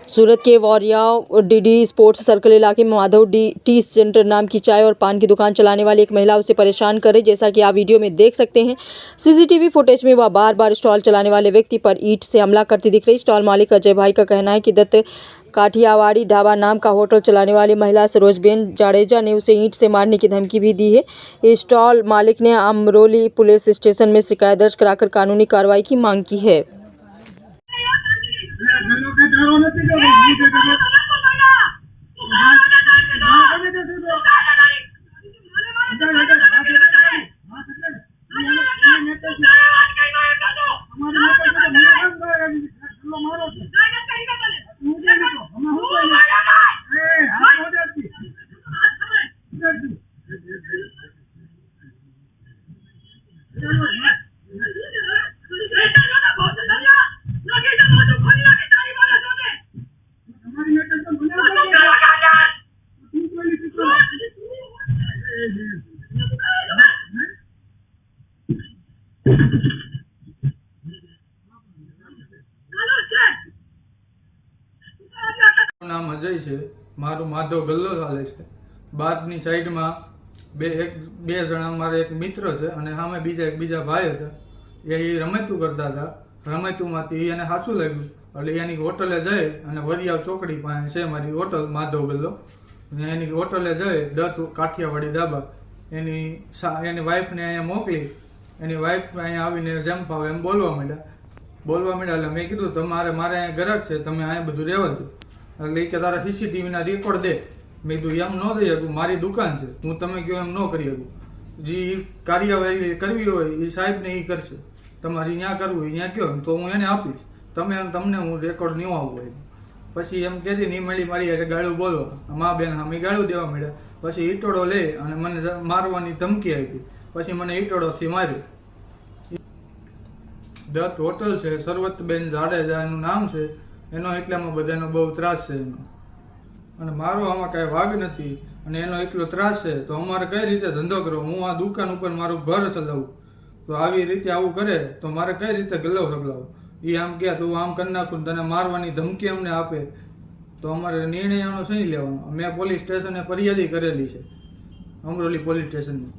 सूरत के वौरिया DD sports circle इलाके में माधव टी सेंटर नाम की चाय और पान की दुकान चलाने वाली एक महिला उसे परेशान कर रही, जैसा कि आप वीडियो में देख सकते हैं। सीसीटीवी फुटेज में वह बार बार स्टॉल चलाने वाले व्यक्ति पर ईंट से हमला करती दिख रही। स्टॉल मालिक अजय भाई का कहना है कि दत्त काठियावाड़ी ढाबा नाम का होटल चलाने वाली महिला सरोजबेन जाडेजा ने उसे ईंट से मारने की धमकी भी दी है। स्टॉल मालिक ने अमरोली पुलिस स्टेशन में शिकायत दर्ज कराकर कानूनी कार्रवाई की मांग की है। नाम अजय है, मारू माधव गल्लो चाले छे। बाરની સાઈડમાં બે જણા મારા એક મિત્ર છે અને સામે બીજા ભાઈ હતા। એ રમતું કરતા હતા। રમતુંમાંથી એને સાચું લાગ્યું એટલે એની હોટલે જઈ અને વરિયાવ ચોકડી પાસે છે મારી હોટલ માધવ ગલ્લો, એની હોટલે જઈ દત્ત કાઠિયાવાડી ધાબા એની વાઈફને અહીંયા મોકલી। એની વાઈફ અહીંયા આવીને જેમ ફાવે એમ બોલવા માંડ્યા એટલે મેં કીધું મારે અહીંયા ગ્રાહક છે, તમે અહીંયા બધું રહેવા દો। એટલે કે તારા સીસીટીવીના રેકોર્ડ દે। મેં કીધું એમ ન દઈ શકું, મારી દુકાન છે, હું તમે કહો એમ ન કરી શકું। જે કાર્યવાહી કરવી હોય એ સાહેબને એ કરશે, તમારે અહીંયા કરવું હોય અહીંયા કહો તો હું એને આપીશ, તમને હું રેકોર્ડ નહીં આવું હોય। પછી એમ કહેતી નહીં મળી મારી એટલે ગાળું બોલવા મા બેન અમે ગાળું દેવા મળ્યા। પછી ઈટોડો લે અને મને મારવાની ધમકી આપી। પછી મને ઈટોડોથી માર્યો। દત્ત હોટલ છે, સરવતબેન જાડેજા એનું નામ છે, એનો એટલામાં બધાનો બહુ ત્રાસ છે એનો, અને મારો આમાં કાંઈ વાગ નથી અને એનો એટલો ત્રાસ છે તો અમારે કઈ રીતે ધંધો કરવો? હું આ દુકાન ઉપર મારું ઘર ચલાવું, તો આવી રીતે આવું કરે તો મારે કઈ રીતે ગલ્લો સગલાવો? એ આમ કહે તું આમ કરી નાખું, તને મારવાની ધમકી અમને આપે તો અમારે નિર્ણય આનો સહી લેવાનો। મેં પોલીસ સ્ટેશને ફરિયાદી કરેલી છે, અમરોલી પોલીસ સ્ટેશનની।